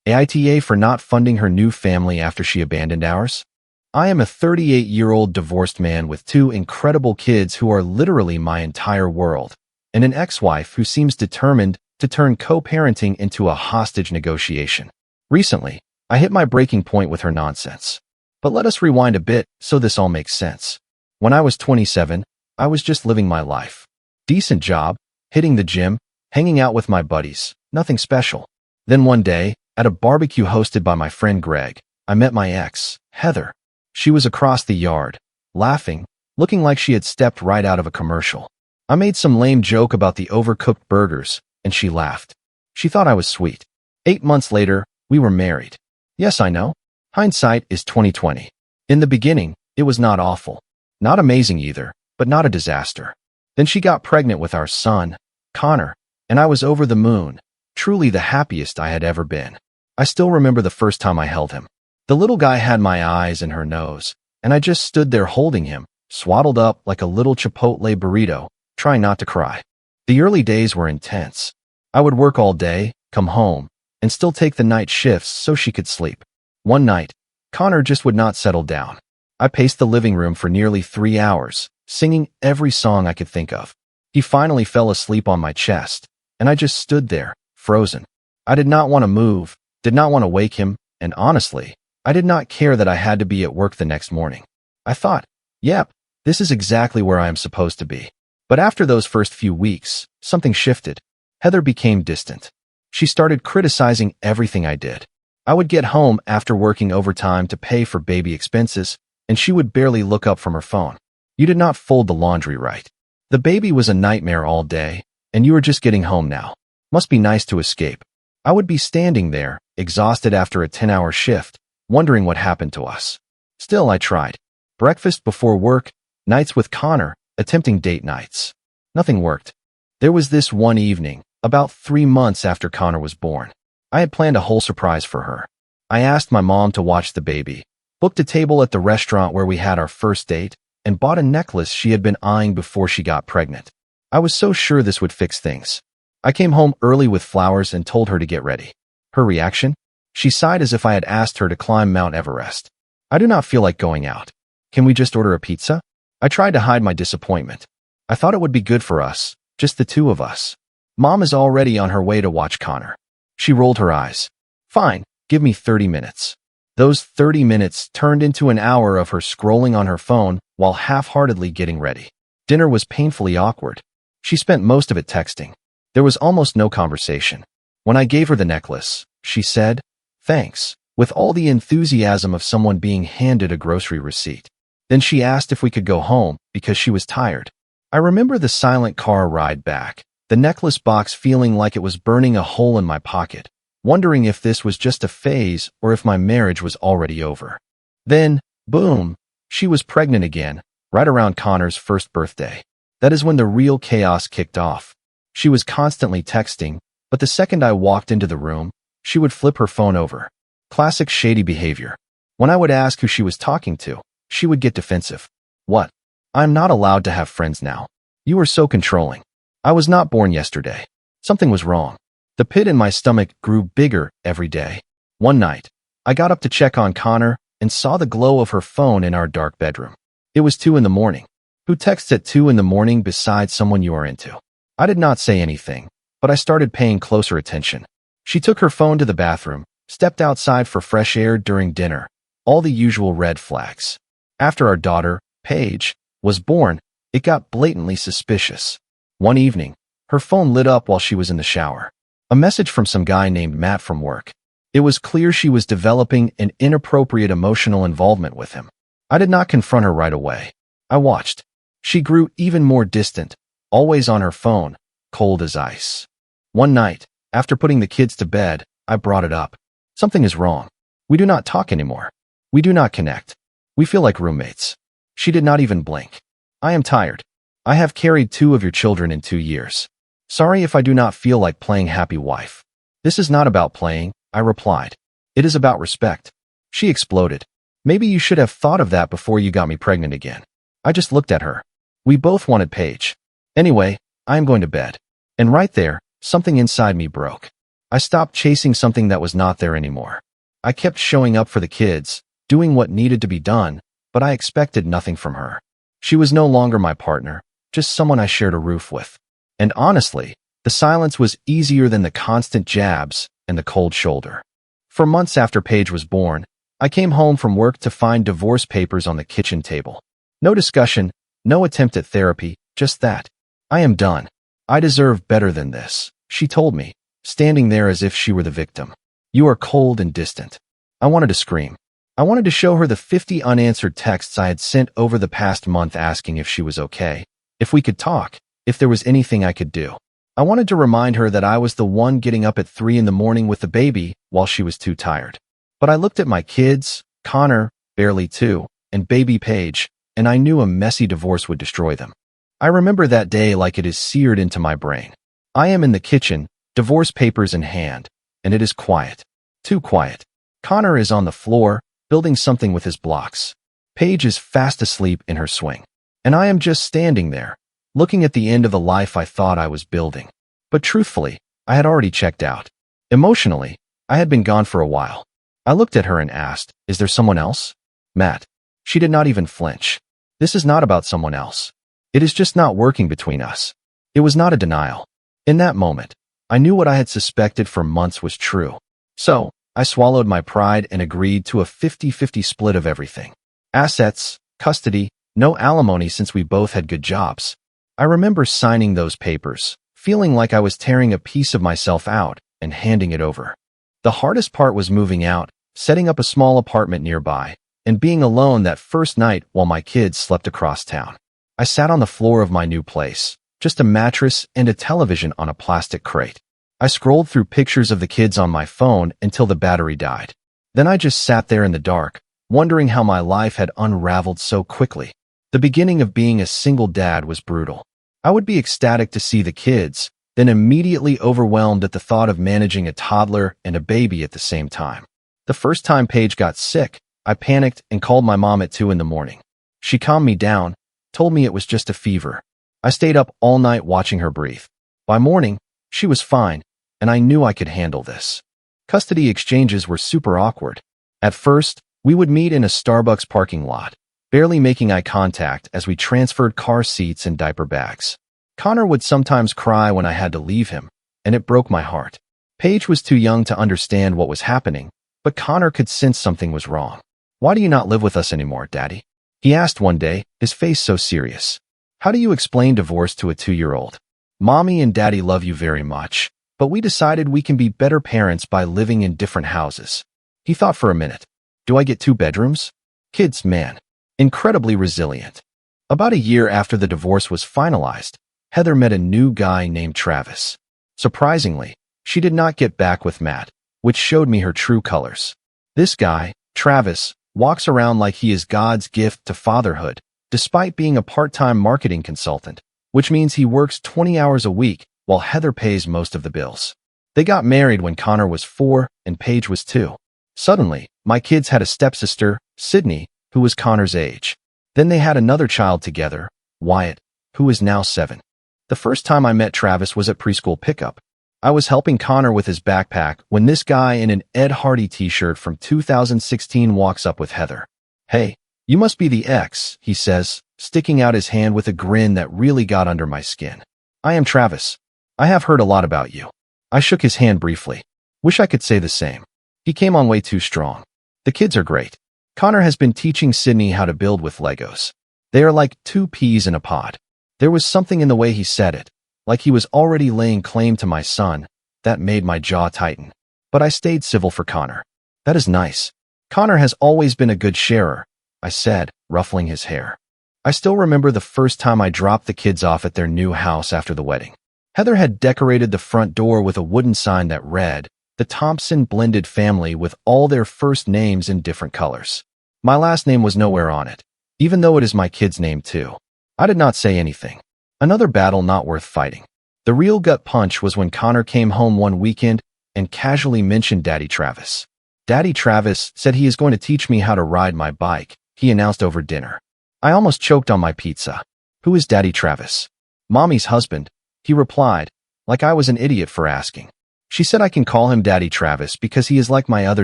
AITA for not funding her new family after she abandoned ours? I am a 38-year-old divorced man with two incredible kids who are literally my entire world, and an ex-wife who seems determined to turn co-parenting into a hostage negotiation. Recently, I hit my breaking point with her nonsense. But let us rewind a bit so this all makes sense. When I was 27, I was just living my life. Decent job, hitting the gym, hanging out with my buddies, nothing special. Then one day, at a barbecue hosted by my friend Greg, I met my ex, Heather. She was across the yard, laughing, looking like she had stepped right out of a commercial. I made some lame joke about the overcooked burgers, and she laughed. She thought I was sweet. 8 months later, we were married. Yes, I know. Hindsight is 2020. In the beginning, it was not awful. Not amazing either, but not a disaster. Then she got pregnant with our son, Connor, and I was over the moon, truly the happiest I had ever been. I still remember the first time I held him. The little guy had my eyes and her nose, and I just stood there holding him, swaddled up like a little Chipotle burrito, trying not to cry. The early days were intense. I would work all day, come home, and still take the night shifts so she could sleep. One night, Connor just would not settle down. I paced the living room for nearly 3 hours, singing every song I could think of. He finally fell asleep on my chest, and I just stood there, frozen. I did not want to move, did not want to wake him, and honestly, I did not care that I had to be at work the next morning. I thought, yep, this is exactly where I am supposed to be. But after those first few weeks, something shifted. Heather became distant. She started criticizing everything I did. I would get home after working overtime to pay for baby expenses, and she would barely look up from her phone. You did not fold the laundry right. The baby was a nightmare all day, and you were just getting home now. Must be nice to escape. I would be standing there, exhausted after a 10-hour shift, wondering what happened to us. Still, I tried. Breakfast before work, nights with Connor, attempting date nights. Nothing worked. There was this one evening, about 3 months after Connor was born. I had planned a whole surprise for her. I asked my mom to watch the baby, booked a table at the restaurant where we had our first date, and bought a necklace she had been eyeing before she got pregnant. I was so sure this would fix things. I came home early with flowers and told her to get ready. Her reaction? She sighed as if I had asked her to climb Mount Everest. I do not feel like going out. Can we just order a pizza? I tried to hide my disappointment. I thought it would be good for us, just the two of us. Mom is already on her way to watch Connor. She rolled her eyes. Fine, give me 30 minutes. Those 30 minutes turned into an hour of her scrolling on her phone while half-heartedly getting ready. Dinner was painfully awkward. She spent most of it texting. There was almost no conversation. When I gave her the necklace, she said, "Thanks," with all the enthusiasm of someone being handed a grocery receipt. Then she asked if we could go home because she was tired. I remember the silent car ride back, the necklace box feeling like it was burning a hole in my pocket, wondering if this was just a phase or if my marriage was already over. Then, boom, she was pregnant again, right around Connor's first birthday. That is when the real chaos kicked off. She was constantly texting, but the second I walked into the room, she would flip her phone over. Classic shady behavior. When I would ask who she was talking to, she would get defensive. What? I'm not allowed to have friends now. You are so controlling. I was not born yesterday. Something was wrong. The pit in my stomach grew bigger every day. One night, I got up to check on Connor and saw the glow of her phone in our dark bedroom. It was 2 in the morning. Who texts at 2 in the morning besides someone you are into? I did not say anything, but I started paying closer attention. She took her phone to the bathroom, stepped outside for fresh air during dinner, all the usual red flags. After our daughter, Paige, was born, it got blatantly suspicious. One evening, her phone lit up while she was in the shower. A message from some guy named Matt from work. It was clear she was developing an inappropriate emotional involvement with him. I did not confront her right away. I watched. She grew even more distant, always on her phone, cold as ice. One night, after putting the kids to bed, I brought it up. Something is wrong. We do not talk anymore. We do not connect. We feel like roommates. She did not even blink. I am tired. I have carried 2 of your children in 2 years. Sorry if I do not feel like playing happy wife. This is not about playing, I replied. It is about respect. She exploded. Maybe you should have thought of that before you got me pregnant again. I just looked at her. We both wanted Paige. Anyway, I am going to bed. And right there, something inside me broke. I stopped chasing something that was not there anymore. I kept showing up for the kids, doing what needed to be done, but I expected nothing from her. She was no longer my partner, just someone I shared a roof with. And honestly, the silence was easier than the constant jabs and the cold shoulder. For months after Paige was born, I came home from work to find divorce papers on the kitchen table. No discussion, no attempt at therapy, just that. I am done. I deserve better than this, she told me, standing there as if she were the victim. You are cold and distant. I wanted to scream. I wanted to show her the 50 unanswered texts I had sent over the past month asking if she was okay, if we could talk, if there was anything I could do. I wanted to remind her that I was the one getting up at 3 in the morning with the baby while she was too tired. But I looked at my kids, Connor, barely 2, and baby Paige, and I knew a messy divorce would destroy them. I remember that day like it is seared into my brain. I am in the kitchen, divorce papers in hand, and it is quiet. Too quiet. Connor is on the floor, building something with his blocks. Paige is fast asleep in her swing. And I am just standing there, looking at the end of the life I thought I was building. But truthfully, I had already checked out. Emotionally, I had been gone for a while. I looked at her and asked, "Is there someone else?" Matt. She did not even flinch. This is not about someone else. It is just not working between us. It was not a denial. In that moment, I knew what I had suspected for months was true. So, I swallowed my pride and agreed to a 50-50 split of everything. Assets, custody, no alimony since we both had good jobs. I remember signing those papers, feeling like I was tearing a piece of myself out and handing it over. The hardest part was moving out, setting up a small apartment nearby, and being alone that first night while my kids slept across town. I sat on the floor of my new place, just a mattress and a television on a plastic crate. I scrolled through pictures of the kids on my phone until the battery died. Then I just sat there in the dark, wondering how my life had unraveled so quickly. The beginning of being a single dad was brutal. I would be ecstatic to see the kids, then immediately overwhelmed at the thought of managing a toddler and a baby at the same time. The first time Paige got sick, I panicked and called my mom at 2 in the morning. She calmed me down, told me it was just a fever. I stayed up all night watching her breathe. By morning, she was fine, and I knew I could handle this. Custody exchanges were super awkward. At first, we would meet in a Starbucks parking lot, barely making eye contact as we transferred car seats and diaper bags. Connor would sometimes cry when I had to leave him, and it broke my heart. Paige was too young to understand what was happening, but Connor could sense something was wrong. "Why do you not live with us anymore, Daddy?" he asked one day, his face so serious. "How do you explain divorce to a 2-year-old? Mommy and Daddy love you very much, but we decided we can be better parents by living in different houses." He thought for a minute. "Do I get 2 bedrooms?" Kids, man. Incredibly resilient. About a year after the divorce was finalized, Heather met a new guy named Travis. Surprisingly, she did not get back with Matt, which showed me her true colors. This guy, Travis, walks around like he is God's gift to fatherhood, despite being a part-time marketing consultant, which means he works 20 hours a week while Heather pays most of the bills. They got married when Connor was 4 and Paige was 2. Suddenly, my kids had a stepsister, Sydney, who was Connor's age. Then they had another child together, Wyatt, who is now 7. The first time I met Travis was at preschool pickup. I was helping Connor with his backpack when this guy in an Ed Hardy t-shirt from 2016 walks up with Heather. "Hey, you must be the ex," he says, sticking out his hand with a grin that really got under my skin. "I am Travis. I have heard a lot about you." I shook his hand briefly. Wish I could say the same. He came on way too strong. The kids are great. Connor has been teaching Sydney how to build with Legos. They are like 2 peas in a pod. There was something in the way he said it, like he was already laying claim to my son, that made my jaw tighten. But I stayed civil for Connor. "That is nice. Connor has always been a good sharer," I said, ruffling his hair. I still remember the first time I dropped the kids off at their new house after the wedding. Heather had decorated the front door with a wooden sign that read, "The Thompson Blended Family," with all their first names in different colors. My last name was nowhere on it, even though it is my kid's name too. I did not say anything. Another battle not worth fighting. The real gut punch was when Connor came home one weekend and casually mentioned Daddy Travis. "Daddy Travis said he is going to teach me how to ride my bike," he announced over dinner. I almost choked on my pizza. "Who is Daddy Travis?" "Mommy's husband," he replied, like I was an idiot for asking. She said I can call him Daddy Travis because he is like my other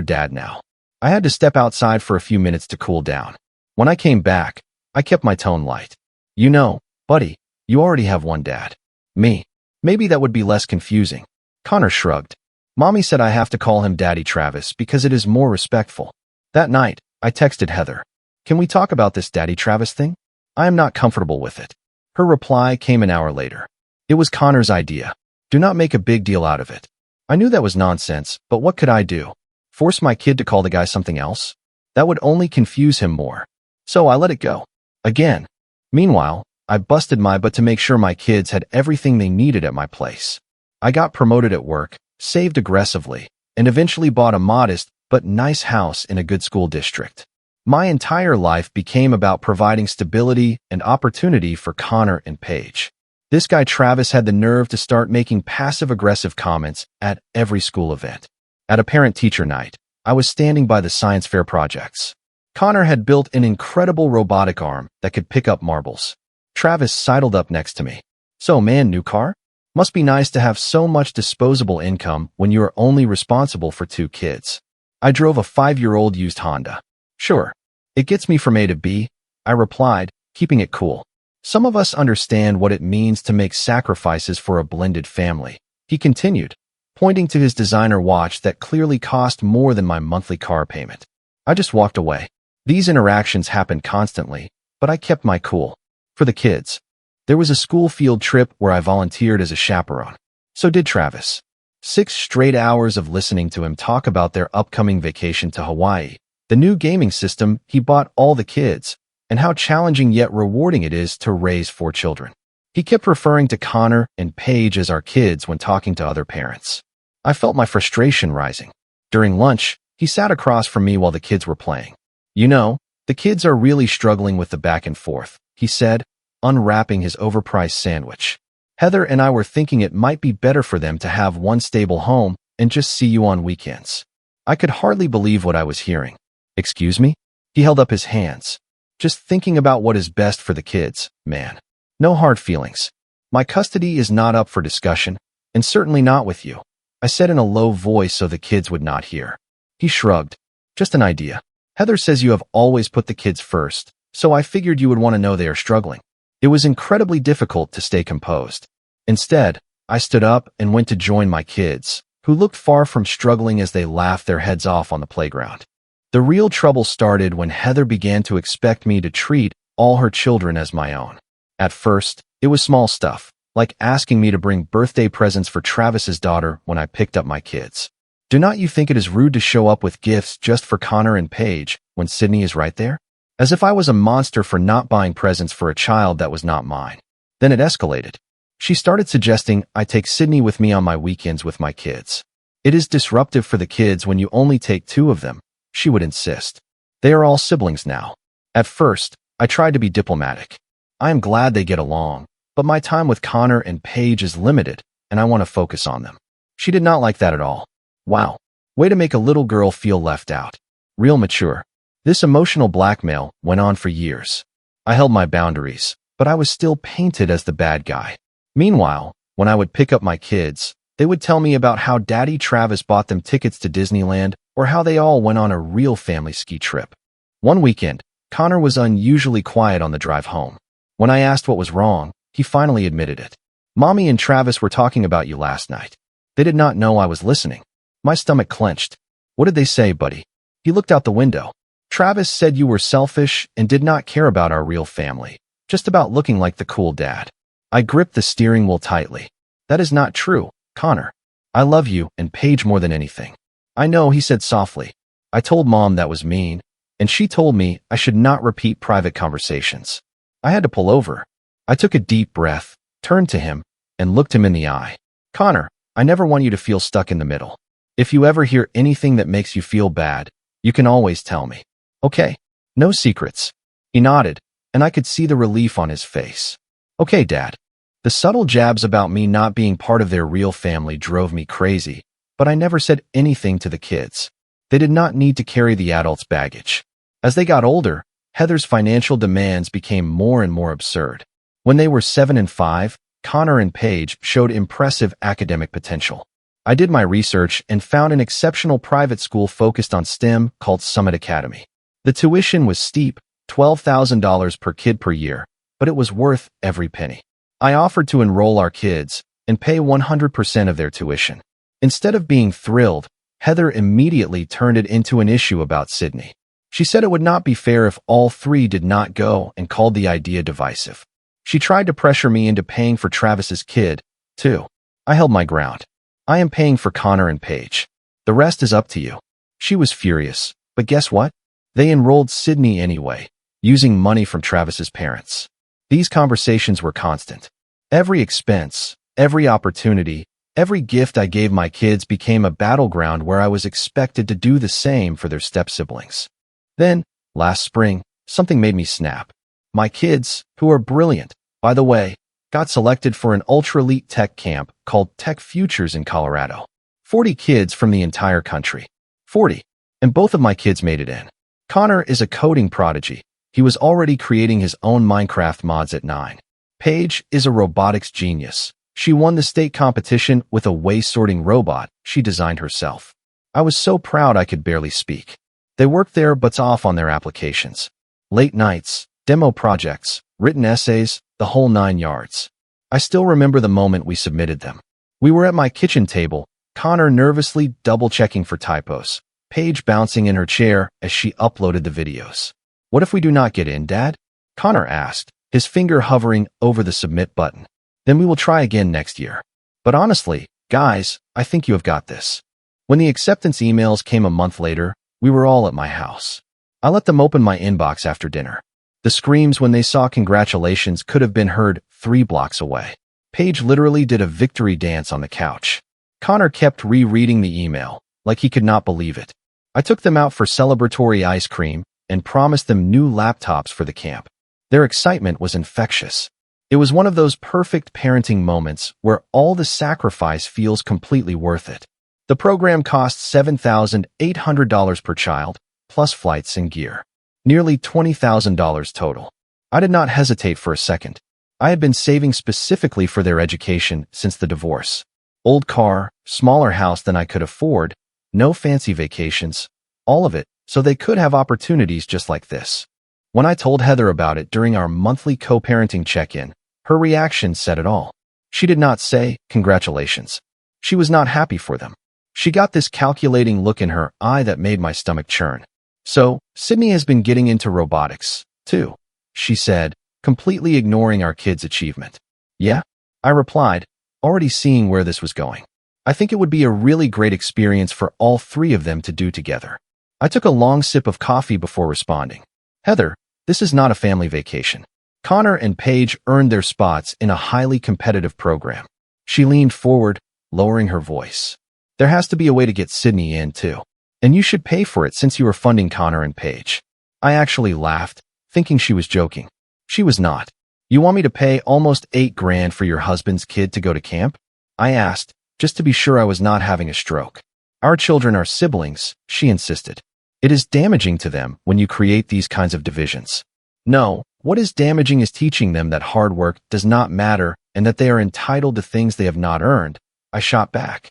dad now. I had to step outside for a few minutes to cool down. When I came back, I kept my tone light. You know, buddy, you already have one dad. Me. Maybe that would be less confusing. Connor shrugged. Mommy said I have to call him Daddy Travis because it is more respectful. That night, I texted Heather. Can we talk about this Daddy Travis thing? I am not comfortable with it. Her reply came an hour later. It was Connor's idea. Do not make a big deal out of it. I knew that was nonsense, but what could I do? Force my kid to call the guy something else? That would only confuse him more. So I let it go. Again. Meanwhile, I busted my butt to make sure my kids had everything they needed at my place. I got promoted at work, saved aggressively, and eventually bought a modest but nice house in a good school district. My entire life became about providing stability and opportunity for Connor and Paige. This guy Travis had the nerve to start making passive-aggressive comments at every school event. At a parent-teacher night, I was standing by the science fair projects. Connor had built an incredible robotic arm that could pick up marbles. Travis sidled up next to me. So man, new car? Must be nice to have so much disposable income when you are only responsible for 2 kids. I drove a 5-year-old used Honda. Sure. It gets me from A to B, I replied, keeping it cool. Some of us understand what it means to make sacrifices for a blended family, he continued, pointing to his designer watch that clearly cost more than my monthly car payment. I just walked away. These interactions happened constantly, but I kept my cool. For the kids. There was a school field trip where I volunteered as a chaperone. So did Travis. 6 straight hours of listening to him talk about their upcoming vacation to Hawaii, the new gaming system he bought all the kids, and how challenging yet rewarding it is to raise 4 children. He kept referring to Connor and Paige as our kids when talking to other parents. I felt my frustration rising. During lunch, he sat across from me while the kids were playing. You know, the kids are really struggling with the back and forth, he said, unwrapping his overpriced sandwich. Heather and I were thinking it might be better for them to have one stable home and just see you on weekends. I could hardly believe what I was hearing. Excuse me? He held up his hands. Just thinking about what is best for the kids, man. No hard feelings. My custody is not up for discussion, and certainly not with you, I said in a low voice so the kids would not hear. He shrugged. Just an idea. Heather says you have always put the kids first, so I figured you would want to know they are struggling. It was incredibly difficult to stay composed. Instead, I stood up and went to join my kids, who looked far from struggling as they laughed their heads off on the playground. The real trouble started when Heather began to expect me to treat all her children as my own. At first, it was small stuff, like asking me to bring birthday presents for Travis's daughter when I picked up my kids. Do not you think it is rude to show up with gifts just for Connor and Paige when Sydney is right there? As if I was a monster for not buying presents for a child that was not mine. Then it escalated. She started suggesting I take Sydney with me on my weekends with my kids. It is disruptive for the kids when you only take 2 of them, she would insist. They are all siblings now. At first, I tried to be diplomatic. I am glad they get along, but my time with Connor and Paige is limited, and I want to focus on them. She did not like that at all. Wow. Way to make a little girl feel left out. Real mature. This emotional blackmail went on for years. I held my boundaries, but I was still painted as the bad guy. Meanwhile, when I would pick up my kids, they would tell me about how Daddy Travis bought them tickets to Disneyland or how they all went on a real family ski trip. One weekend, Connor was unusually quiet on the drive home. When I asked what was wrong, he finally admitted it. Mommy and Travis were talking about you last night. They did not know I was listening. My stomach clenched. What did they say, buddy? He looked out the window. Travis said you were selfish and did not care about our real family, just about looking like the cool dad. I gripped the steering wheel tightly. That is not true, Connor. I love you and Paige more than anything. I know, he said softly. I told Mom that was mean, and she told me I should not repeat private conversations. I had to pull over. I took a deep breath, turned to him, and looked him in the eye. Connor, I never want you to feel stuck in the middle. If you ever hear anything that makes you feel bad, you can always tell me. Okay, no secrets. He nodded, and I could see the relief on his face. Okay, Dad. The subtle jabs about me not being part of their real family drove me crazy, but I never said anything to the kids. They did not need to carry the adults' baggage. As they got older, Heather's financial demands became more and more absurd. When they were 7 and 5, Connor and Paige showed impressive academic potential. I did my research and found an exceptional private school focused on STEM called Summit Academy. The tuition was steep, $12,000 per kid per year, but it was worth every penny. I offered to enroll our kids and pay 100% of their tuition. Instead of being thrilled, Heather immediately turned it into an issue about Sydney. She said it would not be fair if all three did not go and called the idea divisive. She tried to pressure me into paying for Travis's kid, too. I held my ground. I am paying for Connor and Paige. The rest is up to you. She was furious, but guess what? They enrolled Sydney anyway, using money from Travis's parents. These conversations were constant. Every expense, every opportunity, every gift I gave my kids became a battleground where I was expected to do the same for their step-siblings. Then, last spring, something made me snap. My kids, who are brilliant, by the way, got selected for an ultra-elite tech camp called Tech Futures in Colorado. 40 kids from the entire country. 40. And both of my kids made it in. Connor is a coding prodigy. He was already creating his own Minecraft mods at 9. Paige is a robotics genius. She won the state competition with a waste-sorting robot she designed herself. I was so proud I could barely speak. They worked their butts off on their applications. Late nights, demo projects, written essays, the whole 9 yards. I still remember the moment we submitted them. We were at my kitchen table, Connor nervously double-checking for typos, Paige bouncing in her chair as she uploaded the videos. "What if we do not get in, Dad?" Connor asked, his finger hovering over the submit button. "Then we will try again next year." But honestly, guys, I think you have got this. When the acceptance emails came a month later, we were all at my house. I let them open my inbox after dinner. The screams when they saw congratulations could have been heard 3 blocks away. Paige literally did a victory dance on the couch. Connor kept rereading the email, like he could not believe it. I took them out for celebratory ice cream and promised them new laptops for the camp. Their excitement was infectious. It was one of those perfect parenting moments where all the sacrifice feels completely worth it. The program cost $7,800 per child, plus flights and gear. Nearly $20,000 total. I did not hesitate for a second. I had been saving specifically for their education since the divorce. Old car, smaller house than I could afford, no fancy vacations, all of it, so they could have opportunities just like this. When I told Heather about it during our monthly co-parenting check-in, her reaction said it all. She did not say, "Congratulations." She was not happy for them. She got this calculating look in her eye that made my stomach churn. "So, Sydney has been getting into robotics, too," she said, completely ignoring our kids' achievement. "Yeah?" I replied, already seeing where this was going. I think it would be a really great experience for all 3 of them to do together. I took a long sip of coffee before responding. "Heather, this is not a family vacation. Connor and Paige earned their spots in a highly competitive program." She leaned forward, lowering her voice. "There has to be a way to get Sydney in, too. And you should pay for it since you are funding Connor and Paige." I actually laughed, thinking she was joking. She was not. "You want me to pay almost $8,000 for your husband's kid to go to camp?" I asked, just to be sure I was not having a stroke. "Our children are siblings," she insisted. "It is damaging to them when you create these kinds of divisions." "No, what is damaging is teaching them that hard work does not matter and that they are entitled to things they have not earned," I shot back.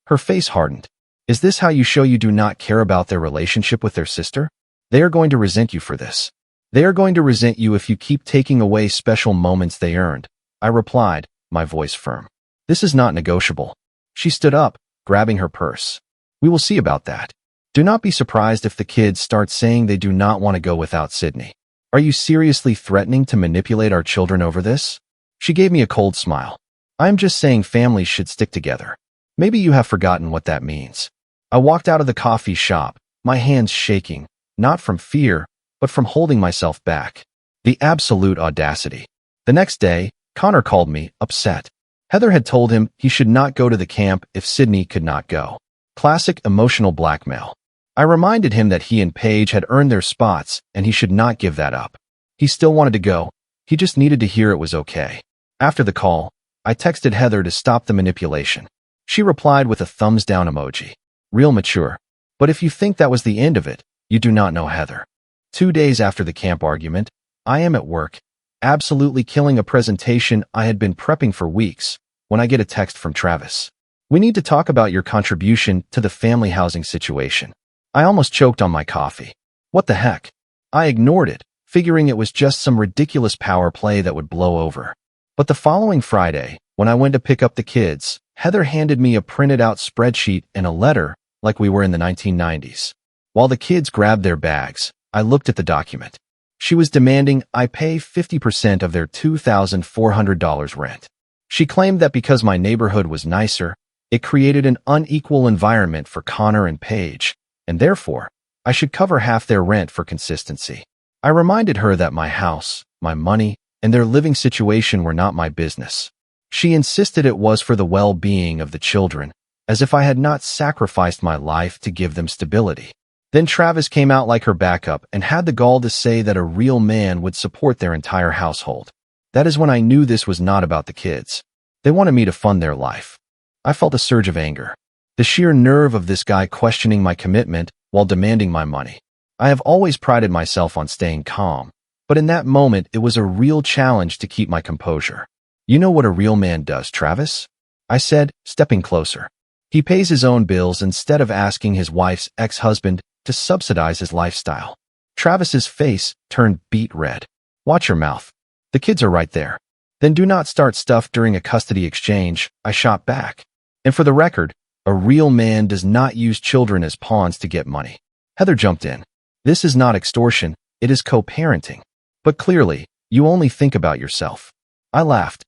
Her face hardened. "Is this how you show you do not care about their relationship with their sister? They are going to resent you for this. They are going to resent you if you keep taking away special moments they earned," I replied, my voice firm. "This is not negotiable." She stood up, grabbing her purse. "We will see about that. Do not be surprised if the kids start saying they do not want to go without Sydney. Are you seriously threatening to manipulate our children over this?" She gave me a cold smile. "I'm just saying families should stick together. Maybe you have forgotten what that means." I walked out of the coffee shop, my hands shaking, not from fear, but from holding myself back. The absolute audacity. The next day, Connor called me, upset. Heather had told him he should not go to the camp if Sydney could not go. Classic emotional blackmail. I reminded him that he and Paige had earned their spots and he should not give that up. He still wanted to go. He just needed to hear it was okay. After the call, I texted Heather to stop the manipulation. She replied with a thumbs down emoji. Real mature. But if you think that was the end of it, you do not know Heather. 2 days after the camp argument, I am at work, absolutely killing a presentation I had been prepping for weeks, when I get a text from Travis. We need to talk about your contribution to the family housing situation. I almost choked on my coffee. What the heck? I ignored it, figuring it was just some ridiculous power play that would blow over. But the following Friday, when I went to pick up the kids, Heather handed me a printed-out spreadsheet and a letter like we were in the 1990s. While the kids grabbed their bags, I looked at the document. She was demanding I pay 50% of their $2,400 rent. She claimed that because my neighborhood was nicer, it created an unequal environment for Connor and Paige, and therefore, I should cover half their rent for consistency. I reminded her that my house, my money, and their living situation were not my business. She insisted it was for the well-being of the children, as if I had not sacrificed my life to give them stability. Then Travis came out like her backup and had the gall to say that a real man would support their entire household. That is when I knew this was not about the kids. They wanted me to fund their life. I felt a surge of anger. The sheer nerve of this guy questioning my commitment while demanding my money. I have always prided myself on staying calm, but in that moment it was a real challenge to keep my composure. You know what a real man does, Travis? I said, stepping closer. He pays his own bills instead of asking his wife's ex-husband to subsidize his lifestyle. Travis's face turned beet red. Watch your mouth. The kids are right there. Then do not start stuff during a custody exchange, I shot back. And for the record, a real man does not use children as pawns to get money. Heather jumped in. This is not extortion, it is co-parenting. But clearly, you only think about yourself. I laughed.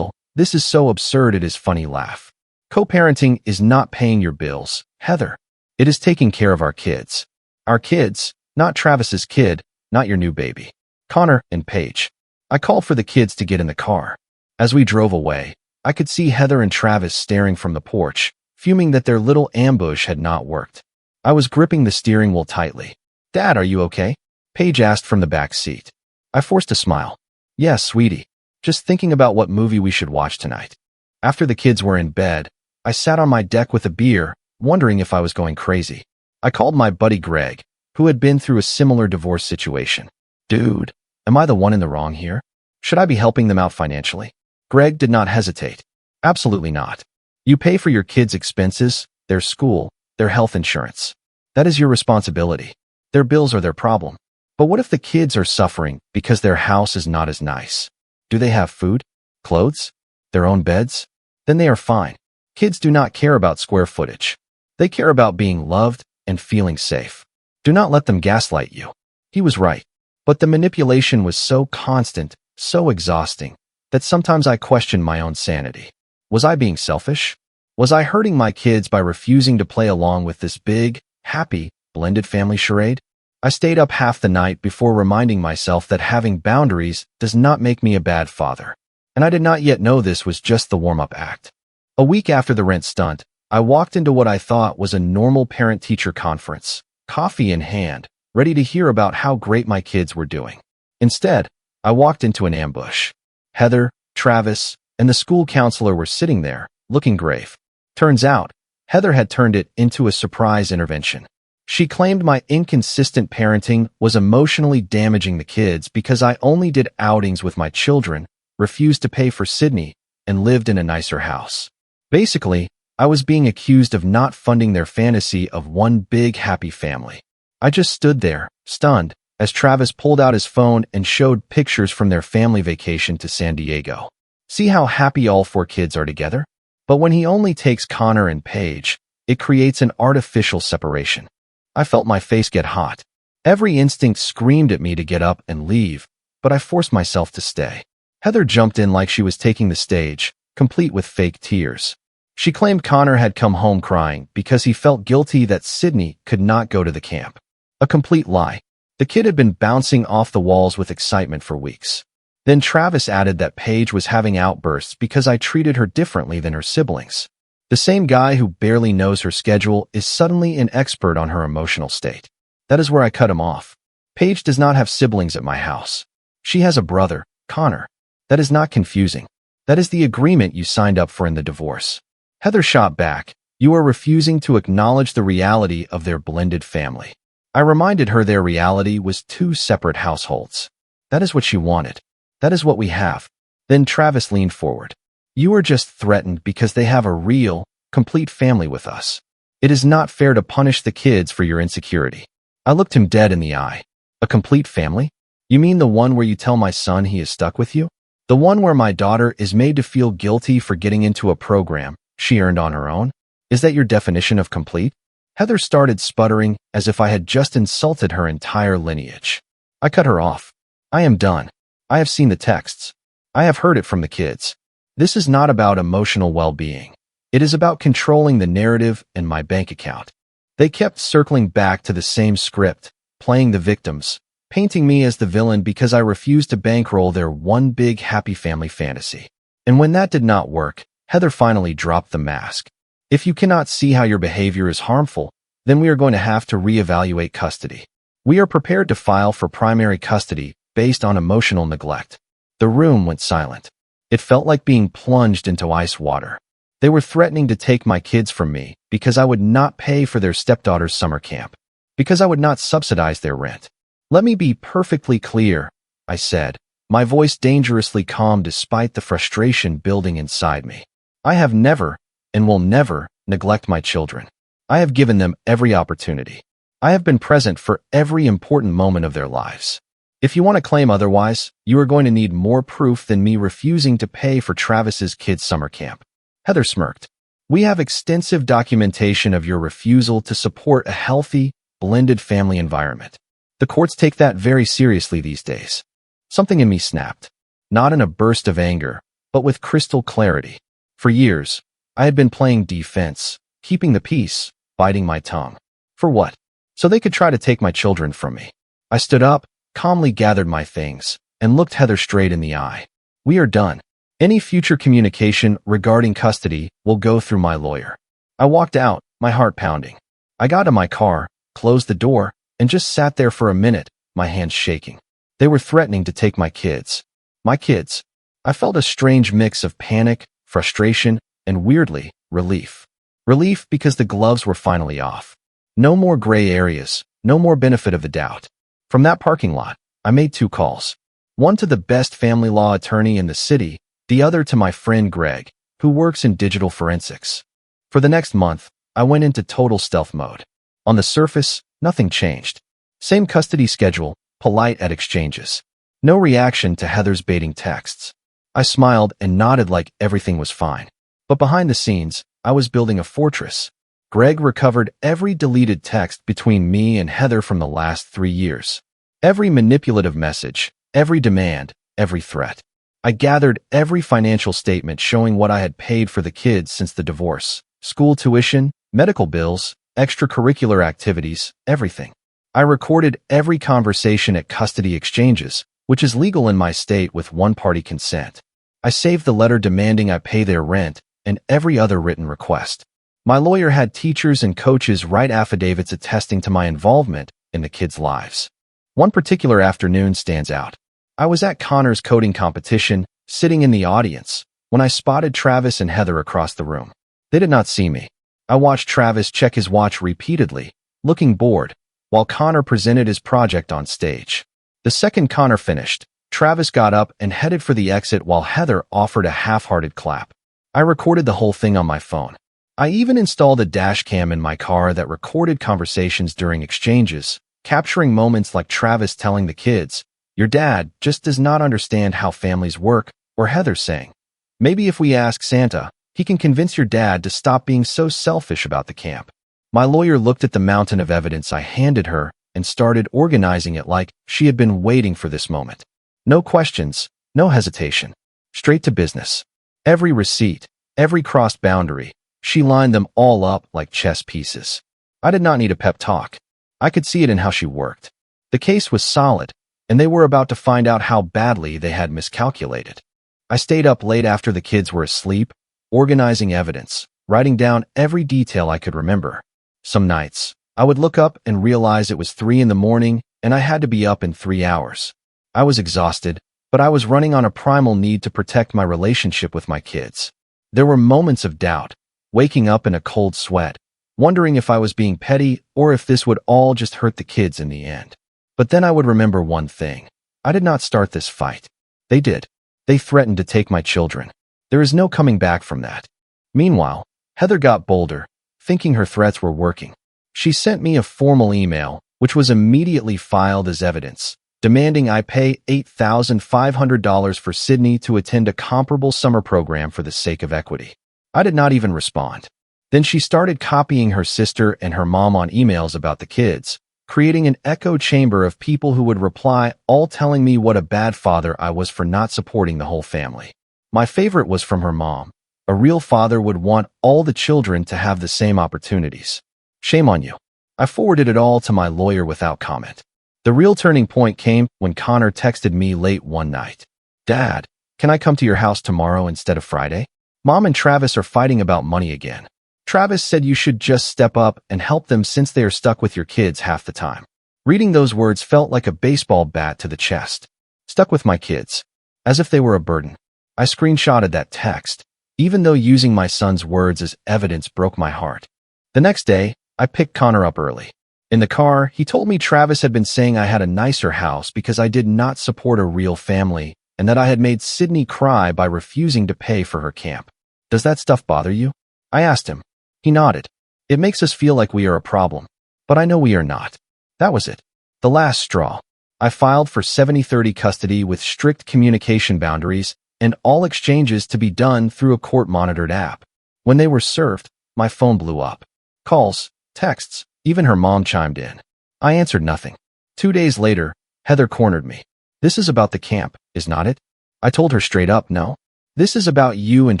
This is so absurd it is funny laugh. Co-parenting is not paying your bills, Heather. It is taking care of our kids. Our kids, not Travis's kid, not your new baby. Connor and Paige. I called for the kids to get in the car. As we drove away, I could see Heather and Travis staring from the porch, fuming that their little ambush had not worked. I was gripping the steering wheel tightly. Dad, are you okay? Paige asked from the back seat. I forced a smile. Yes, sweetie. Just thinking about what movie we should watch tonight. After the kids were in bed, I sat on my deck with a beer, wondering if I was going crazy. I called my buddy Greg, who had been through a similar divorce situation. Dude, am I the one in the wrong here? Should I be helping them out financially? Greg did not hesitate. Absolutely not. You pay for your kids' expenses, their school, their health insurance. That is your responsibility. Their bills are their problem. But what if the kids are suffering because their house is not as nice? Do they have food, clothes, their own beds? Then they are fine. Kids do not care about square footage. They care about being loved and feeling safe. Do not let them gaslight you. He was right. But the manipulation was so constant, so exhausting, that sometimes I questioned my own sanity. Was I being selfish? Was I hurting my kids by refusing to play along with this big, happy, blended family charade? I stayed up half the night before reminding myself that having boundaries does not make me a bad father. And I did not yet know this was just the warm-up act. A week after the rent stunt, I walked into what I thought was a normal parent-teacher conference, coffee in hand, ready to hear about how great my kids were doing. Instead, I walked into an ambush. Heather, Travis, and the school counselor were sitting there, looking grave. Turns out, Heather had turned it into a surprise intervention. She claimed my inconsistent parenting was emotionally damaging the kids because I only did outings with my children, refused to pay for Sydney, and lived in a nicer house. Basically, I was being accused of not funding their fantasy of one big happy family. I just stood there, stunned, as Travis pulled out his phone and showed pictures from their family vacation to San Diego. See how happy all 4 kids are together? But when he only takes Connor and Paige, it creates an artificial separation. I felt my face get hot. Every instinct screamed at me to get up and leave, but I forced myself to stay. Heather jumped in like she was taking the stage, complete with fake tears. She claimed Connor had come home crying because he felt guilty that Sydney could not go to the camp. A complete lie. The kid had been bouncing off the walls with excitement for weeks. Then Travis added that Paige was having outbursts because I treated her differently than her siblings. The same guy who barely knows her schedule is suddenly an expert on her emotional state. That is where I cut him off. Paige does not have siblings at my house. She has a brother, Connor. That is not confusing. That is the agreement you signed up for in the divorce. Heather shot back. You are refusing to acknowledge the reality of their blended family. I reminded her their reality was 2 separate households. That is what she wanted. That is what we have. Then Travis leaned forward. You are just threatened because they have a real, complete family with us. It is not fair to punish the kids for your insecurity. I looked him dead in the eye. A complete family? You mean the one where you tell my son he is stuck with you? The one where my daughter is made to feel guilty for getting into a program she earned on her own? Is that your definition of complete? Heather started sputtering as if I had just insulted her entire lineage. I cut her off. I am done. I have seen the texts. I have heard it from the kids. This is not about emotional well-being. It is about controlling the narrative and my bank account. They kept circling back to the same script, playing the victims, painting me as the villain because I refused to bankroll their one big happy family fantasy. And when that did not work, Heather finally dropped the mask. If you cannot see how your behavior is harmful, then we are going to have to reevaluate custody. We are prepared to file for primary custody based on emotional neglect. The room went silent. It felt like being plunged into ice water. They were threatening to take my kids from me because I would not pay for their stepdaughter's summer camp, because I would not subsidize their rent. Let me be perfectly clear, I said, my voice dangerously calm despite the frustration building inside me. I have never, and will never, neglect my children. I have given them every opportunity. I have been present for every important moment of their lives. If you want to claim otherwise, you are going to need more proof than me refusing to pay for Travis's kids' summer camp. Heather smirked. We have extensive documentation of your refusal to support a healthy, blended family environment. The courts take that very seriously these days. Something in me snapped, not in a burst of anger, but with crystal clarity. For years, I had been playing defense, keeping the peace, biting my tongue. For what? So they could try to take my children from me. I stood up, calmly gathered my things, and looked Heather straight in the eye. We are done. Any future communication regarding custody will go through my lawyer. I walked out, my heart pounding. I got in my car, closed the door, and just sat there for a minute, my hands shaking. They were threatening to take my kids. My kids. I felt a strange mix of panic, frustration, and weirdly, relief. Relief because the gloves were finally off. No more gray areas, no more benefit of the doubt. From that parking lot, I made 2 calls. One to the best family law attorney in the city, the other to my friend Greg, who works in digital forensics. For the next month, I went into total stealth mode. On the surface, nothing changed. Same custody schedule, polite at exchanges. No reaction to Heather's baiting texts. I smiled and nodded like everything was fine. But behind the scenes, I was building a fortress. Greg recovered every deleted text between me and Heather from the last 3 years. Every manipulative message, every demand, every threat. I gathered every financial statement showing what I had paid for the kids since the divorce. School tuition, medical bills, extracurricular activities, everything. I recorded every conversation at custody exchanges, which is legal in my state with one-party consent. I saved the letter demanding I pay their rent and every other written request. My lawyer had teachers and coaches write affidavits attesting to my involvement in the kids' lives. One particular afternoon stands out. I was at Connor's coding competition, sitting in the audience, when I spotted Travis and Heather across the room. They did not see me. I watched Travis check his watch repeatedly, looking bored, while Connor presented his project on stage. The second Connor finished, Travis got up and headed for the exit while Heather offered a half-hearted clap. I recorded the whole thing on my phone. I even installed a dash cam in my car that recorded conversations during exchanges, capturing moments like Travis telling the kids, "Your dad just does not understand how families work," or Heather saying, "Maybe if we ask Santa, he can convince your dad to stop being so selfish about the camp." My lawyer looked at the mountain of evidence I handed her and started organizing it like she had been waiting for this moment. No questions, no hesitation. Straight to business. Every receipt, every crossed boundary, she lined them all up like chess pieces. I did not need a pep talk. I could see it in how she worked. The case was solid, and they were about to find out how badly they had miscalculated. I stayed up late after the kids were asleep, organizing evidence, writing down every detail I could remember. Some nights, I would look up and realize it was 3 in the morning, and I had to be up in 3 hours. I was exhausted, but I was running on a primal need to protect my relationship with my kids. There were moments of doubt, waking up in a cold sweat, wondering if I was being petty or if this would all just hurt the kids in the end. But then I would remember one thing. I did not start this fight. They did. They threatened to take my children. There is no coming back from that. Meanwhile, Heather got bolder, thinking her threats were working. She sent me a formal email, which was immediately filed as evidence, demanding I pay $8,500 for Sydney to attend a comparable summer program for the sake of equity. I did not even respond. Then she started copying her sister and her mom on emails about the kids, creating an echo chamber of people who would reply, all telling me what a bad father I was for not supporting the whole family. My favorite was from her mom. A real father would want all the children to have the same opportunities. Shame on you. I forwarded it all to my lawyer without comment. The real turning point came when Connor texted me late one night. Dad, can I come to your house tomorrow instead of Friday? Mom and Travis are fighting about money again. Travis said you should just step up and help them since they are stuck with your kids half the time. Reading those words felt like a baseball bat to the chest. Stuck with my kids. As if they were a burden. I screenshotted that text, even though using my son's words as evidence broke my heart. The next day, I picked Connor up early. In the car, he told me Travis had been saying I had a nicer house because I did not support a real family and that I had made Sydney cry by refusing to pay for her camp. Does that stuff bother you? I asked him. He nodded. It makes us feel like we are a problem, but I know we are not. That was it. The last straw. I filed for 70-30 custody with strict communication boundaries and all exchanges to be done through a court-monitored app. When they were served, my phone blew up. Calls, texts, even her mom chimed in. I answered nothing. 2 days later, Heather cornered me. This is about the camp, is not it? I told her straight up, no. This is about you and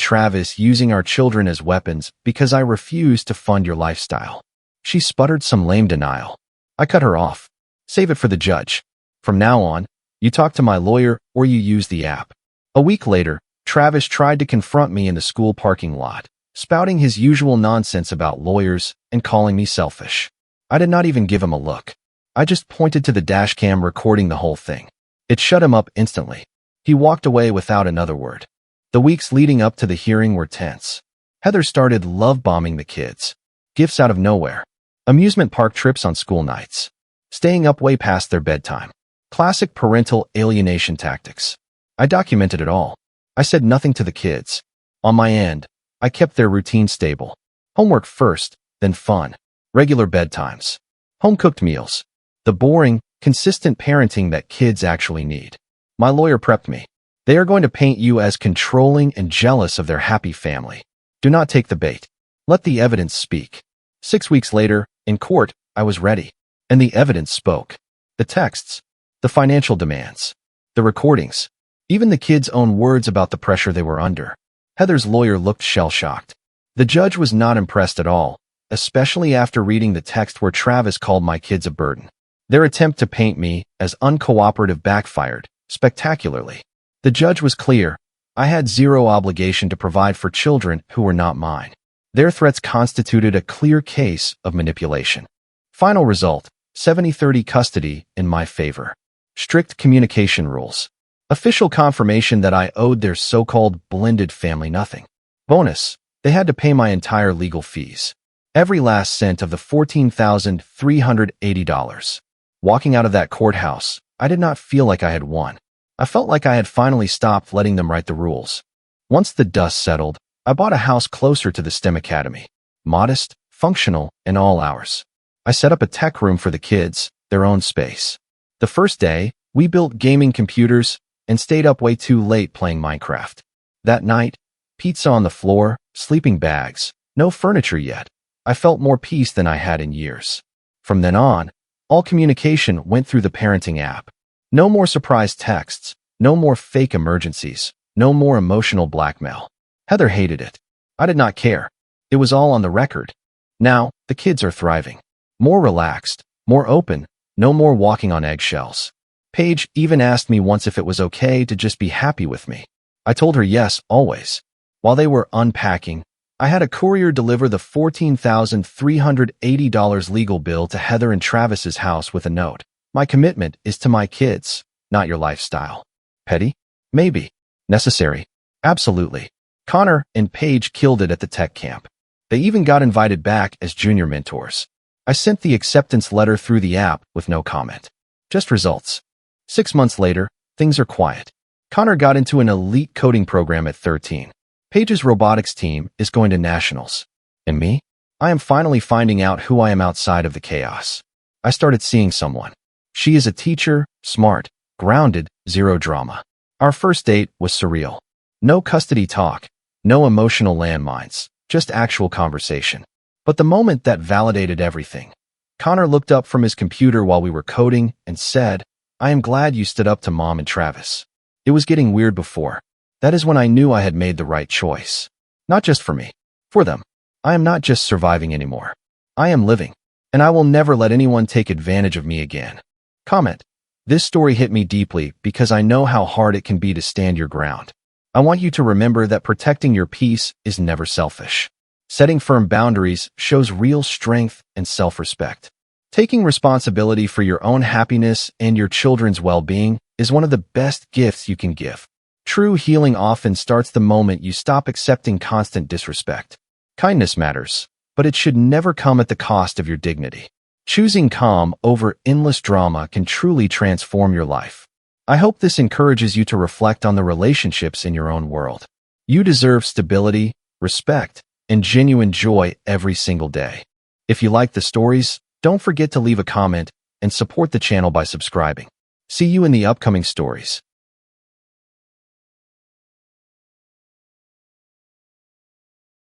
Travis using our children as weapons because I refuse to fund your lifestyle. She sputtered some lame denial. I cut her off. Save it for the judge. From now on, you talk to my lawyer or you use the app. A week later, Travis tried to confront me in the school parking lot, spouting his usual nonsense about lawyers and calling me selfish. I did not even give him a look. I just pointed to the dashcam recording the whole thing. It shut him up instantly. He walked away without another word. The weeks leading up to the hearing were tense. Heather started love-bombing the kids. Gifts out of nowhere. Amusement park trips on school nights. Staying up way past their bedtime. Classic parental alienation tactics. I documented it all. I said nothing to the kids. On my end, I kept their routine stable. Homework first, then fun. Regular bedtimes. Home-cooked meals. The boring, consistent parenting that kids actually need. My lawyer prepped me. They are going to paint you as controlling and jealous of their happy family. Do not take the bait. Let the evidence speak. 6 weeks later, in court, I was ready. And the evidence spoke. The texts. The financial demands. The recordings. Even the kids' own words about the pressure they were under. Heather's lawyer looked shell-shocked. The judge was not impressed at all, especially after reading the text where Travis called my kids a burden. Their attempt to paint me as uncooperative backfired spectacularly. The judge was clear. I had zero obligation to provide for children who were not mine. Their threats constituted a clear case of manipulation. Final result, 70-30 custody in my favor. Strict communication rules. Official confirmation that I owed their so-called blended family nothing. Bonus, they had to pay my entire legal fees. Every last cent of the $14,380. Walking out of that courthouse, I did not feel like I had won. I felt like I had finally stopped letting them write the rules. Once the dust settled, I bought a house closer to the STEM Academy. Modest, functional, and all hours. I set up a tech room for the kids, their own space. The first day, we built gaming computers and stayed up way too late playing Minecraft. That night, pizza on the floor, sleeping bags, no furniture yet. I felt more peace than I had in years. From then on, all communication went through the parenting app. No more surprise texts, no more fake emergencies, no more emotional blackmail. Heather hated it. I did not care. It was all on the record. Now, the kids are thriving. More relaxed, more open, no more walking on eggshells. Paige even asked me once if it was okay to just be happy with me. I told her yes, always. While they were unpacking, I had a courier deliver the $14,380 legal bill to Heather and Travis's house with a note. My commitment is to my kids, not your lifestyle. Petty? Maybe. Necessary? Absolutely. Connor and Paige killed it at the tech camp. They even got invited back as junior mentors. I sent the acceptance letter through the app with no comment. Just results. 6 months later, things are quiet. Connor got into an elite coding program at 13. Paige's robotics team is going to nationals. And me? I am finally finding out who I am outside of the chaos. I started seeing someone. She is a teacher, smart, grounded, zero drama. Our first date was surreal. No custody talk, no emotional landmines, just actual conversation. But the moment that validated everything, Connor looked up from his computer while we were coding and said, "I am glad you stood up to Mom and Travis." It was getting weird before. That is when I knew I had made the right choice. Not just for me, for them. I am not just surviving anymore. I am living, and I will never let anyone take advantage of me again. Comment. This story hit me deeply because I know how hard it can be to stand your ground. I want you to remember that protecting your peace is never selfish. Setting firm boundaries shows real strength and self-respect. Taking responsibility for your own happiness and your children's well-being is one of the best gifts you can give. True healing often starts the moment you stop accepting constant disrespect. Kindness matters, but it should never come at the cost of your dignity. Choosing calm over endless drama can truly transform your life. I hope this encourages you to reflect on the relationships in your own world. You deserve stability, respect, and genuine joy every single day. If you like the stories, don't forget to leave a comment and support the channel by subscribing. See you in the upcoming stories.